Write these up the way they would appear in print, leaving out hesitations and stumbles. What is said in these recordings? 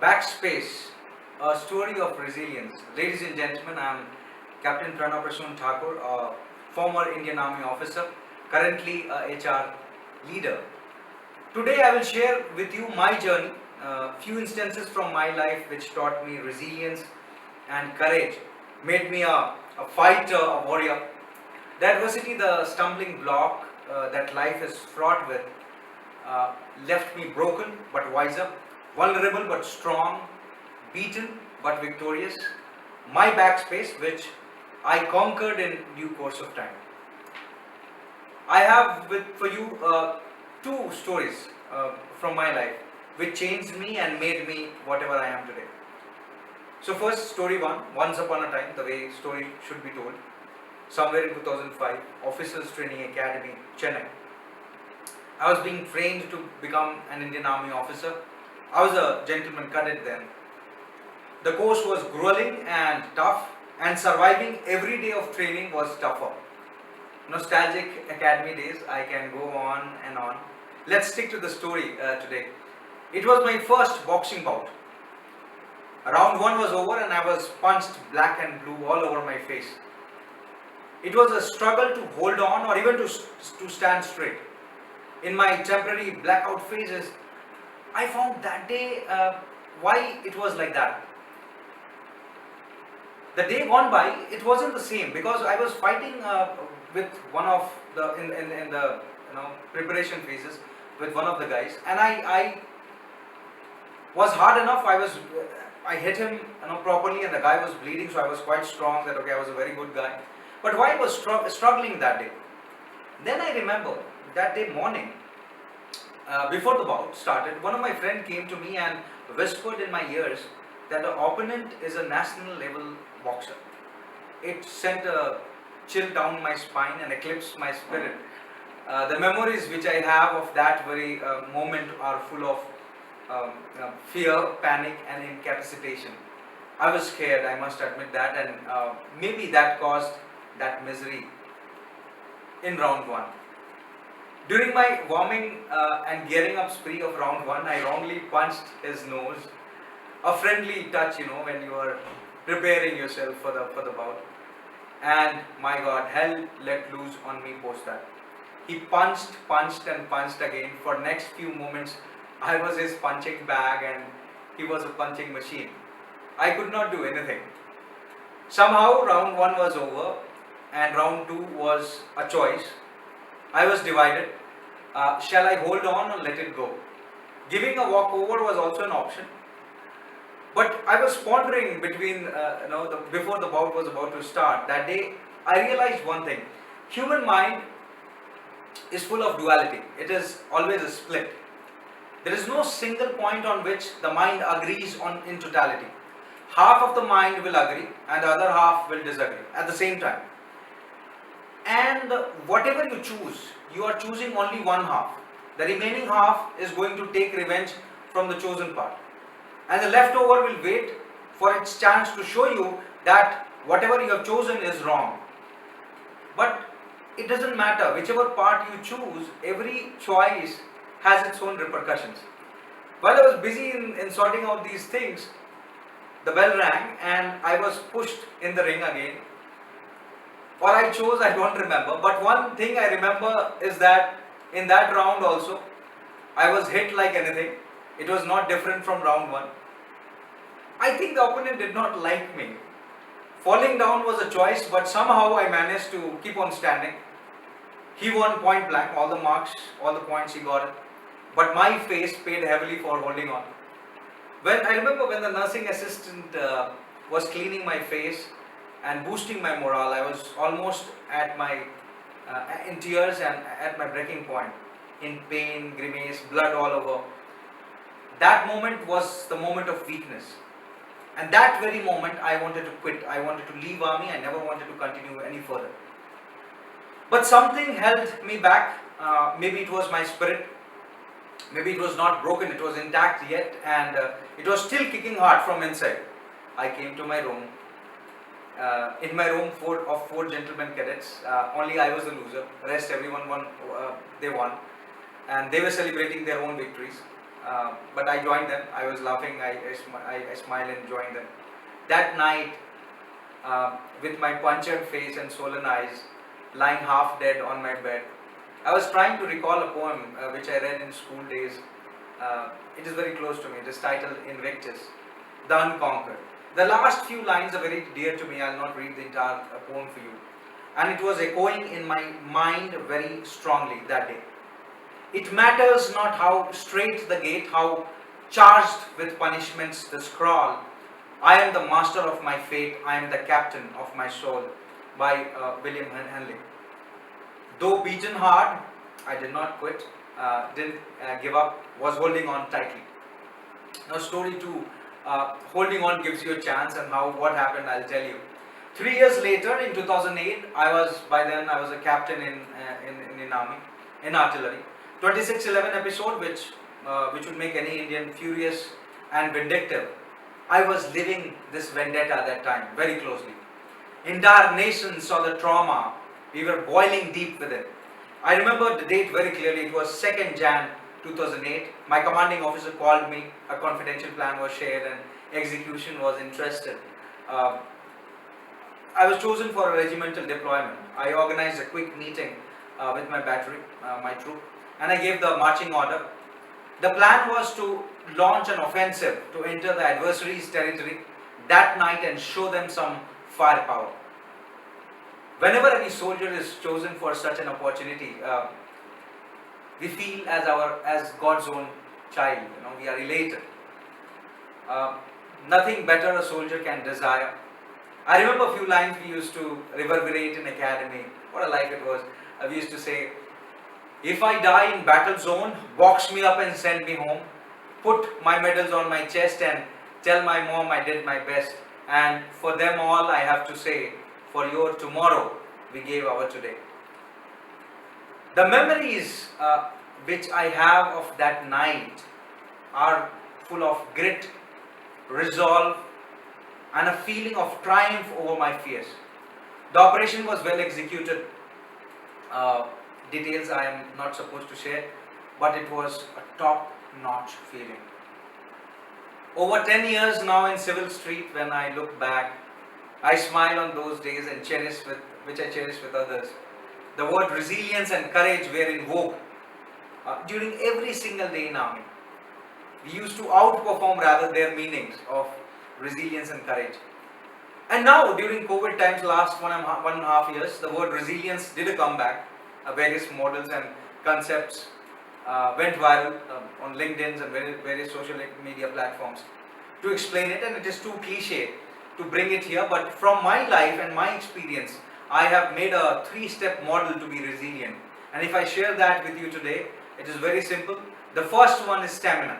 Backspace, a story of resilience. Ladies and gentlemen, I am Captain Pranav Prasoon Thakur, a former Indian Army officer, currently a HR leader. Today I will share with you my journey, a few instances from my life which taught me resilience and courage, made me a fighter, a warrior. The adversity, the stumbling block that life is fraught with, uh, left me broken but wiser, vulnerable but strong, beaten but victorious. My backspace, which I conquered in due course of time. I have for you two stories from my life which changed me and made me whatever I am today. So first, story one, once upon a time, the way story should be told. Somewhere in 2005, Officers Training Academy, Chennai. I was being trained to become an Indian Army officer. I was a gentleman cadet then. The course was grueling and tough, and surviving every day of training was tougher. Nostalgic academy days, I can go on and on. Let's stick to the story today. It was my first boxing bout. Round one was over and I was punched black and blue all over my face. It was a struggle to hold on or even to stand straight. In my temporary blackout phases, I found that day why it was like that. The day gone by, it wasn't the same because I was fighting with one of the in the preparation phases with one of the guys, and I was hard enough. I hit him properly, and the guy was bleeding, so I was quite strong. That okay, I was a very good guy. But why I was struggling that day? Then I remember that day morning, before the bout started, one of my friend came to me and whispered in my ears that the opponent is a national level boxer. It sent a chill down my spine and eclipsed my spirit. The memories which I have of that very moment are full of fear, panic, and incapacitation. I was scared, I must admit that, and maybe that caused that misery in round one. During my warming and gearing up spree of round one, I wrongly punched his nose. A friendly touch, when you are preparing yourself for the bout. And my God, hell let loose on me post that. He punched, and punched again. For next few moments, I was his punching bag and he was a punching machine. I could not do anything. Somehow round one was over and round two was a choice. I was divided. Shall I hold on or let it go? Giving a walkover was also an option. But I was pondering between, before the bout was about to start. That day, I realized one thing. Human mind is full of duality. It is always a split. There is no single point on which the mind agrees on in totality. Half of the mind will agree and the other half will disagree at the same time. And whatever you choose, you are choosing only one half. The remaining half is going to take revenge from the chosen part. And the leftover will wait for its chance to show you that whatever you have chosen is wrong. But it doesn't matter, whichever part you choose, every choice has its own repercussions. While I was busy in sorting out these things, the bell rang and I was pushed in the ring again. What I chose, I don't remember. But one thing I remember is that in that round also, I was hit like anything. It was not different from round one. I think the opponent did not like me. Falling down was a choice, but somehow I managed to keep on standing. He won point blank, all the marks, all the points he got. But my face paid heavily for holding on. I remember when the nursing assistant was cleaning my face and boosting my morale, I was almost at my in tears and at my breaking point, in pain, grimace, blood all over. That moment was the moment of weakness. And that very moment I wanted to quit. I wanted to leave army. I never wanted to continue any further. But something held me back. Maybe it was my spirit. Maybe it was not broken. It was intact yet. And it was still kicking hard from inside. I came to my room. In my room, four gentlemen cadets. Only I was the loser. Rest everyone won. They won. And they were celebrating their own victories. but I joined them. I was laughing. I smiled and joined them. That night, with my punctured face and swollen eyes, lying half dead on my bed, I was trying to recall a poem which I read in school days. It is very close to me. It is titled Invictus, The Unconquered. The last few lines are very dear to me. I'll not read the entire poem for you. And it was echoing in my mind very strongly that day. It matters not how straight the gate, how charged with punishments the scroll. I am the master of my fate, I am the captain of my soul, by William Henley. Though beaten hard, I did not quit, didn't give up, was holding on tightly. Now, story 2, holding on gives you a chance, and how what happened I'll tell you. 3 years later, in 2008, I was a captain in army, in artillery. 2611 episode, which would make any Indian furious and vindictive. I was living this vendetta at that time very closely. Entire nation saw the trauma. We were boiling deep with it. I remember the date very clearly. It was 2nd Jan 2008. My commanding officer called me. A confidential plan was shared and execution was interested. I was chosen for a regimental deployment. I organized a quick meeting with my battery, my troop, and I gave the marching order. The plan was to launch an offensive to enter the adversary's territory that night and show them some firepower. Whenever any soldier is chosen for such an opportunity, we feel as God's own child. We are elated. Nothing better a soldier can desire. I remember a few lines we used to reverberate in academy. What a life it was. We used to say, "If I die in battle zone, box me up and send me home. Put my medals on my chest and tell my mom I did my best. And for them all I have to say, for your tomorrow, we gave our today." The memories which I have of that night are full of grit, resolve, and a feeling of triumph over my fears. The operation was well executed. Details I am not supposed to share, but it was a top-notch feeling. Over 10 years now in Civil Street, when I look back, I smile on those days and which I cherish with others. The word resilience and courage were in vogue during every single day in army. We used to outperform rather their meanings of resilience and courage. And now during COVID times, last one and a half years, the word resilience did a comeback. Various models and concepts went viral on LinkedIn and various social media platforms to explain it, and it is too cliche to bring it here, but from my life and my experience, I have made a 3-step model to be resilient. And if I share that with you today, it is very simple. The first one is stamina,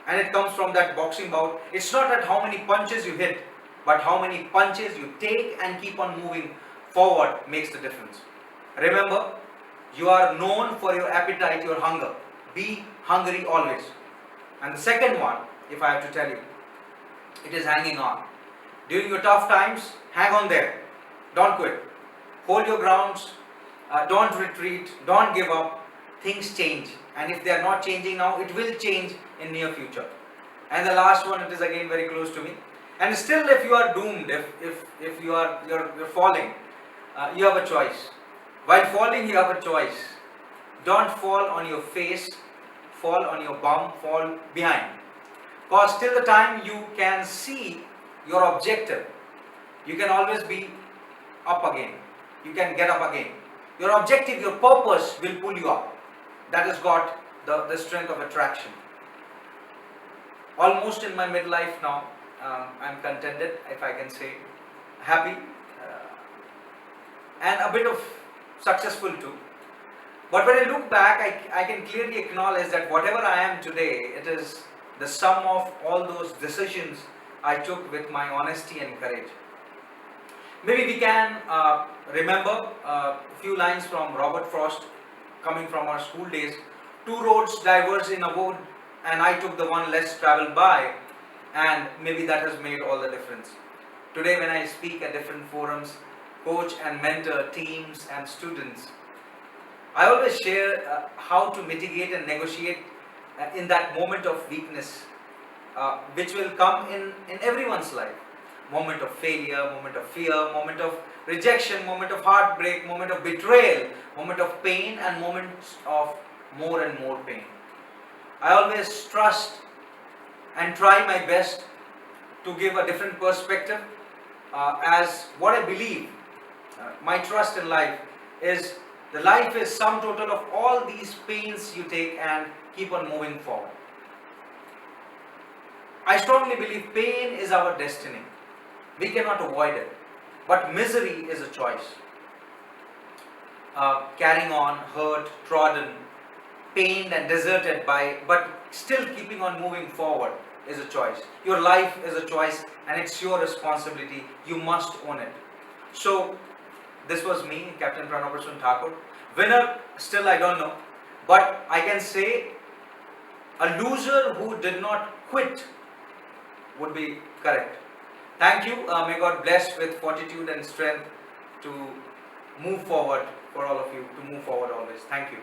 and it comes from that boxing bout. It's not that how many punches you hit, but how many punches you take and keep on moving forward makes the difference. Remember, you are known for your appetite, your hunger. Be hungry always. And the second one, if I have to tell you, it is hanging on. During your tough times, hang on there. Don't quit. Hold your grounds. Don't retreat. Don't give up. Things change. And if they are not changing now, it will change in near future. And the last one, it is again very close to me. And still, if you are doomed, if you're falling, you have a choice. While falling, you have a choice. Don't fall on your face, fall on your bum, fall behind. Because till the time you can see your objective, you can always be up again. You can get up again. Your objective, your purpose will pull you up. That has got the strength of attraction. Almost in my midlife now, I'm contented, if I can say, happy, and a bit of successful too. But when I look back, I can clearly acknowledge that whatever I am today, it is the sum of all those decisions I took with my honesty and courage. Maybe we can remember a few lines from Robert Frost coming from our school days. Two roads diverged in a wood, and I took the one less traveled by, and maybe that has made all the difference. Today when I speak at different forums, coach and mentor teams and students, I always share how to mitigate and negotiate in that moment of weakness, which will come in everyone's life. Moment of failure, moment of fear, moment of rejection, moment of heartbreak, moment of betrayal, moment of pain, and moments of more and more pain. I always trust and try my best to give a different perspective, as what I believe. My trust in life is the life is sum total of all these pains you take and keep on moving forward. I strongly believe pain is our destiny. We cannot avoid it. But misery is a choice. Carrying on, hurt, trodden, pained and deserted by, but still keeping on moving forward is a choice. Your life is a choice and it's your responsibility. You must own it. So, this was me, Captain Pranav Thakur. Winner, still I don't know. But I can say a loser who did not quit would be correct. Thank you. May God bless with fortitude and strength to move forward for all of you, to move forward always. Thank you.